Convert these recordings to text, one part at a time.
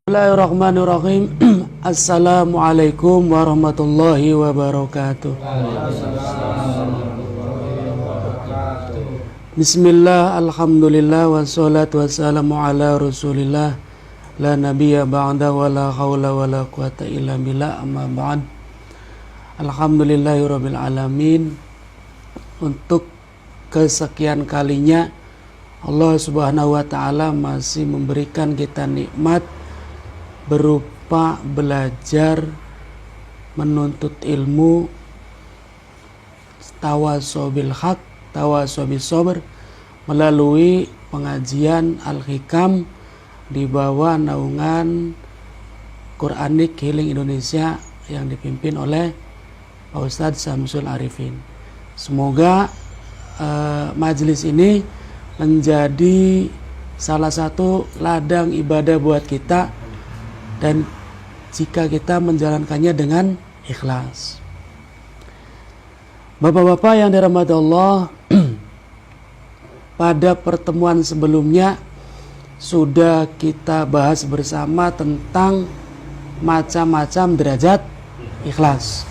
Bismillahirrahmanirrahim. Assalamualaikum warahmatullahi wabarakatuh. Bismillah, alhamdulillah, wassalatu wassalamu ala rasulillah, la nabiyya ba'da wa la hawla wa la quwata illa billah, amma ba'd. Alhamdulillahirabbil alamin. Untuk kesekian kalinya Allah Subhanahu wa taala masih memberikan kita nikmat berupa belajar, menuntut ilmu, tawasobil haq, tawasobil sober, melalui pengajian Al-Hikam di bawah naungan Quranic Healing Indonesia yang dipimpin oleh Pak Ustadz Samsul Arifin. Semoga majelis ini menjadi salah satu ladang ibadah buat kita, dan jika kita menjalankannya dengan ikhlas. Bapak-bapak yang dirahmati Allah, pada pertemuan sebelumnya sudah kita bahas bersama tentang macam-macam derajat ikhlas.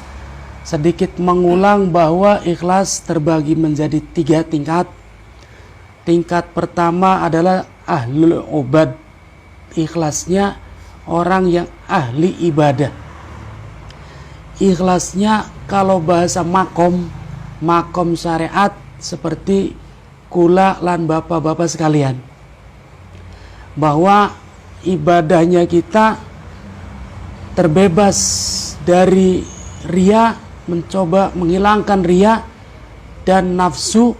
Sedikit mengulang bahwa ikhlas terbagi menjadi 3 tingkat. Tingkat pertama adalah ahlul ubad. Ikhlasnya orang yang ahli ibadah. Ikhlasnya kalau bahasa makom syariat seperti kula lan bapak-bapak sekalian, bahwa ibadahnya kita terbebas dari ria, mencoba menghilangkan ria dan nafsu,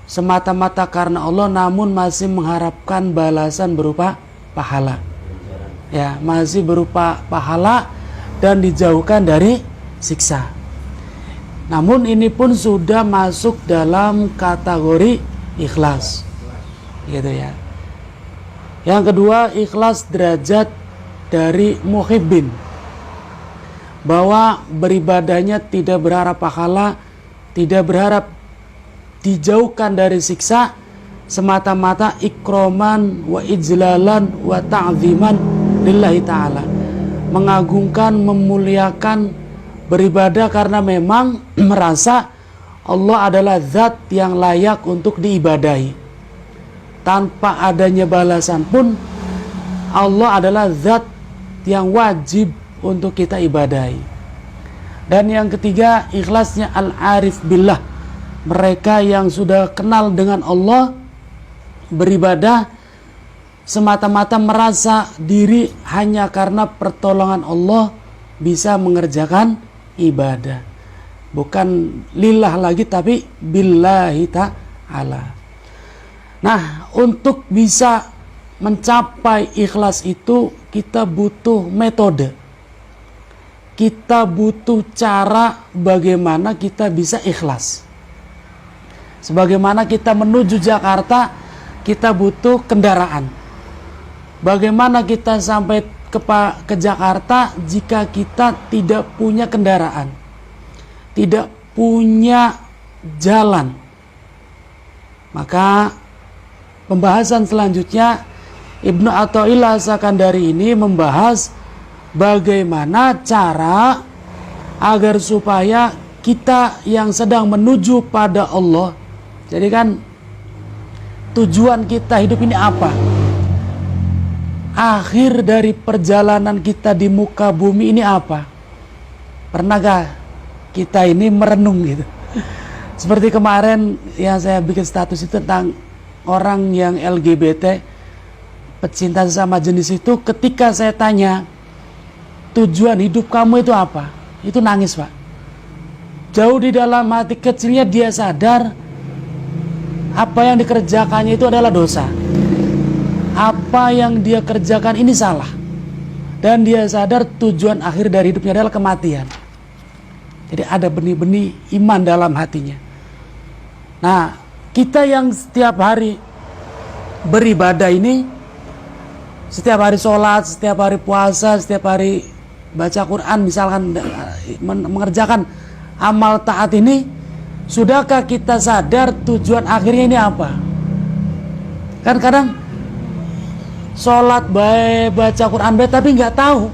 semata-mata karena Allah, namun masih mengharapkan balasan berupa pahala. Ya, masih berupa pahala dan dijauhkan dari siksa. Namun ini pun sudah masuk dalam kategori ikhlas, gitu ya. Yang kedua, ikhlas derajat dari muhibbin, bahwa beribadahnya tidak berharap pahala, tidak berharap dijauhkan dari siksa, semata-mata ikroman wa ijlalan wa ta'ziman lillahi ta'ala, mengagungkan, memuliakan, beribadah karena memang merasa Allah adalah zat yang layak untuk diibadahi. Tanpa adanya balasan pun Allah adalah zat yang wajib untuk kita ibadahi. Dan yang ketiga, ikhlasnya al-arif billah, mereka yang sudah kenal dengan Allah, beribadah semata-mata merasa diri hanya karena pertolongan Allah bisa mengerjakan ibadah, bukan lillah lagi tapi billahi ta'ala. Nah, untuk bisa mencapai ikhlas itu kita butuh metode, kita butuh cara bagaimana kita bisa ikhlas. Sebagaimana kita menuju Jakarta, kita butuh kendaraan. Bagaimana kita sampai ke Jakarta jika kita tidak punya kendaraan, tidak punya jalan? Maka pembahasan selanjutnya Ibnu Athaillah As-Sakandari ini membahas bagaimana cara agar supaya kita yang sedang menuju pada Allah, jadi kan tujuan kita hidup ini apa? Akhir dari perjalanan kita di muka bumi ini apa? Pernahkah kita ini merenung gitu? Seperti kemarin yang saya bikin status itu tentang orang yang LGBT, pecinta sesama jenis itu, ketika saya tanya tujuan hidup kamu itu apa? Itu nangis, Pak. Jauh di dalam hati kecilnya dia sadar apa yang dikerjakannya itu adalah dosa. Apa yang dia kerjakan ini salah. Dan dia sadar tujuan akhir dari hidupnya adalah kematian. Jadi ada benih-benih iman dalam hatinya. Nah, kita yang setiap hari beribadah ini, setiap hari sholat, setiap hari puasa, setiap hari baca Quran, misalkan mengerjakan amal taat ini, sudahkah kita sadar tujuan akhirnya ini apa? Kan kadang sholat baik, baca Quran baik, tapi nggak tahu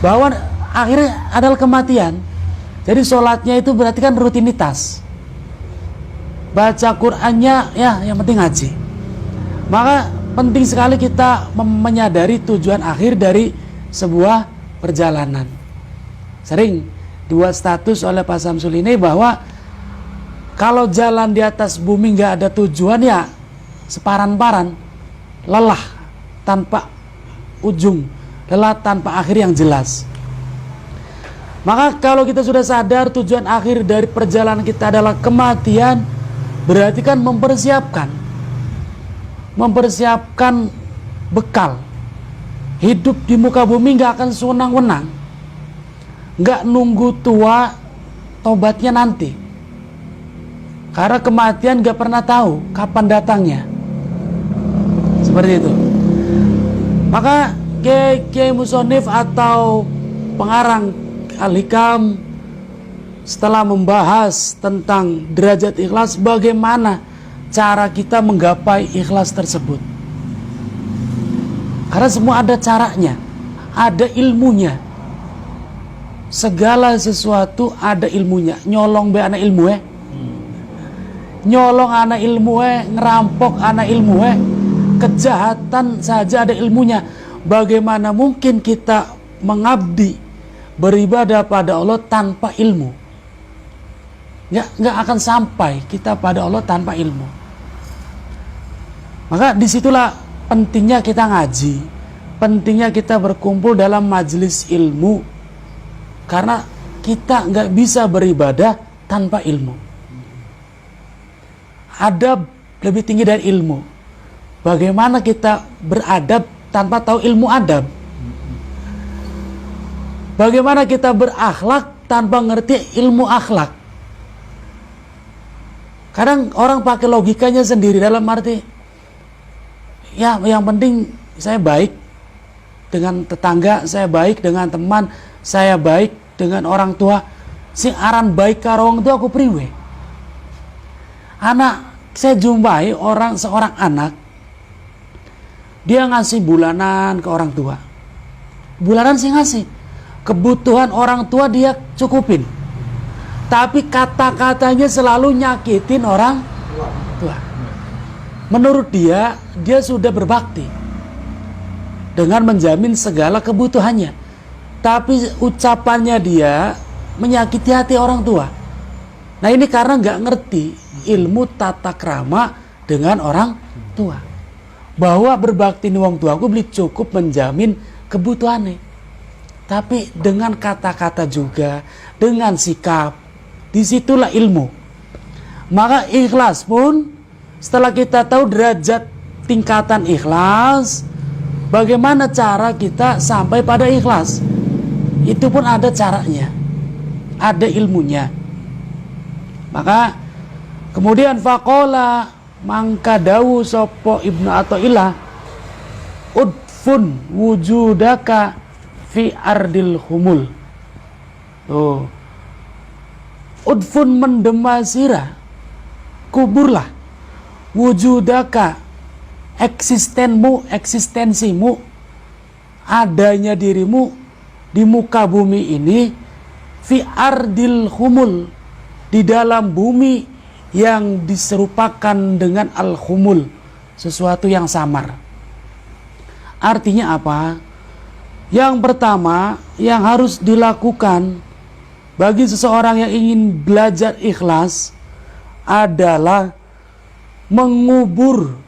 bahwa akhirnya adalah kematian. Jadi sholatnya itu berarti kan rutinitas, baca Qurannya ya yang penting ngaji. Maka penting sekali kita menyadari tujuan akhir dari sebuah perjalanan. Sering dibuat status oleh Pak Samsul ini bahwa kalau jalan di atas bumi nggak ada tujuan ya separan-paran, lelah tanpa ujung, lelah tanpa akhir yang jelas. Maka kalau kita sudah sadar tujuan akhir dari perjalanan kita adalah kematian, berarti kan mempersiapkan bekal. Hidup di muka bumi nggak akan sewenang-wenang, nggak nunggu tua, tobatnya nanti. Karena kematian nggak pernah tahu kapan datangnya. Seperti itu. Maka Kiai Musonif atau pengarang Al-Hikam setelah membahas tentang derajat ikhlas, bagaimana cara kita menggapai ikhlas tersebut. Karena semua ada caranya, ada ilmunya. Segala sesuatu ada ilmunya. Nyolong be anak ilmu nyolong anak ilmu ngerampok anak ilmu kejahatan saja ada ilmunya. Bagaimana mungkin kita mengabdi, beribadah pada Allah tanpa ilmu? Nggak akan sampai kita pada Allah tanpa ilmu. Maka disitulah pentingnya kita ngaji, pentingnya kita berkumpul dalam majelis ilmu, karena kita nggak bisa beribadah tanpa ilmu. Adab lebih tinggi dari ilmu. Bagaimana kita beradab tanpa tahu ilmu adab? Bagaimana kita berakhlak tanpa ngerti ilmu akhlak? Kadang orang pakai logikanya sendiri, dalam arti ya yang penting saya baik dengan tetangga, saya baik dengan teman, saya baik dengan orang tua. Sing aran baik karo wong tua aku priwe. Saya jumpai seorang anak, dia ngasih bulanan ke orang tua. Bulanan sih ngasih, kebutuhan orang tua dia cukupin, tapi kata-katanya selalu nyakitin orang tua. Menurut dia sudah berbakti dengan menjamin segala kebutuhannya, tapi ucapannya dia menyakiti hati orang tua. Nah ini karena nggak ngerti ilmu tata krama dengan orang tua, bahwa berbakti ni wong tua aku beli cukup menjamin kebutuhannya, tapi dengan kata-kata juga, dengan sikap, disitulah ilmu. Maka ikhlas pun, setelah kita tahu derajat tingkatan ikhlas, bagaimana cara kita sampai pada ikhlas, itu pun ada caranya, ada ilmunya. Maka kemudian faqala mangka dawu sopo Ibnu Athaillah, udfun wujudaka fi ardil humul. Tuh, udfun mendemasira, kuburlah, wujudaka, eksistensimu, adanya dirimu di muka bumi ini, fi ardil humul, di dalam bumi yang diserupakan dengan al-humul, sesuatu yang samar. Artinya apa? Yang pertama yang harus dilakukan bagi seseorang yang ingin belajar ikhlas adalah mengubur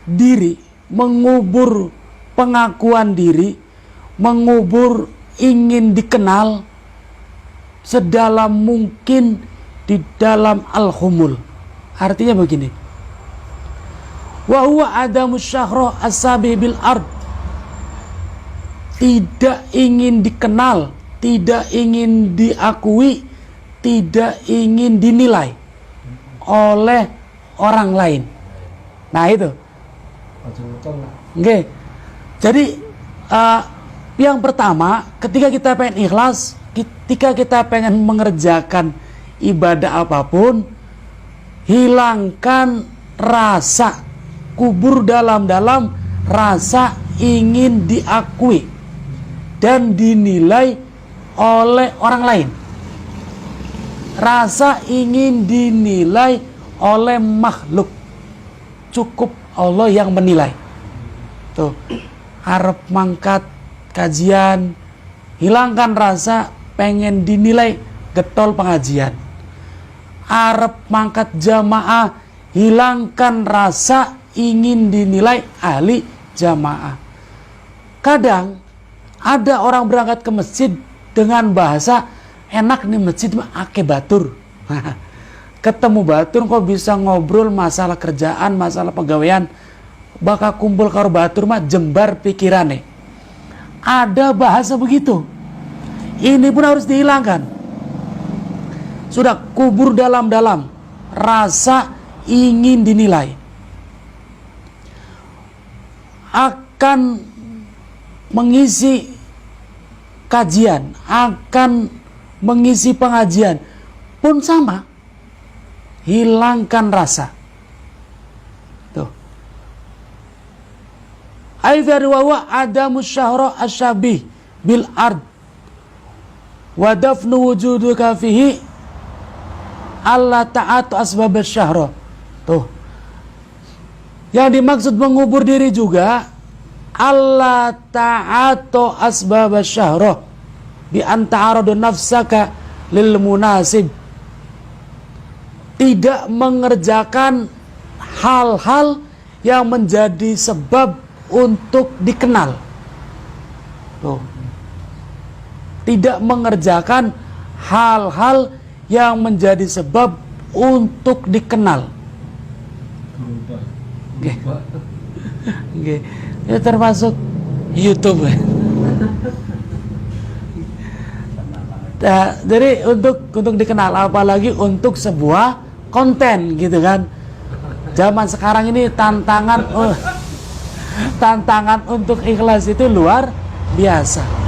diri, mengubur pengakuan diri, mengubur ingin dikenal sedalam mungkin di dalam al-humul. Artinya begini, wa huwa adamu syahra asabi bil ard, tidak ingin dikenal, tidak ingin diakui, tidak ingin dinilai oleh orang lain. Nah itu. Oke. Jadi yang pertama, ketika kita pengen ikhlas, ketika kita pengen mengerjakan ibadah apapun, hilangkan rasa, kubur dalam-dalam rasa ingin diakui dan dinilai oleh orang lain. Rasa ingin dinilai oleh makhluk. Cukup Allah yang menilai. Tuh, harap mangkat kajian, hilangkan rasa pengen dinilai getol pengajian. Harap mangkat jamaah, hilangkan rasa ingin dinilai ahli jamaah. Kadang ada orang berangkat ke masjid dengan bahasa enak nih masjid mah ake batur. Ketemu batur kok bisa ngobrol masalah kerjaan, masalah pegawaian, bakal kumpul karo batur mah jembar pikirane. Ada bahasa begitu. Ini pun harus dihilangkan. Sudah kubur dalam-dalam rasa ingin dinilai. Akan mengisi kajian, akan mengisi pengajian pun sama. Hilangkan rasa. Tuh. Aidha wa adamu syahra asyabih bil ard wa dafnu wujuduka fihi Allah ta'atu asbab syahra. Tuh. Yang dimaksud mengubur diri juga Allah ta'atu asbab syahra bi anta'aradu nafsaka lil munasib. Tidak mengerjakan hal-hal yang menjadi sebab untuk dikenal. Tuh. Tidak mengerjakan hal-hal yang menjadi sebab untuk dikenal. Okay. Okay. Itu termasuk YouTube. Nah, jadi untuk dikenal, apalagi untuk sebuah konten gitu kan. Zaman sekarang ini tantangan untuk ikhlas itu luar biasa.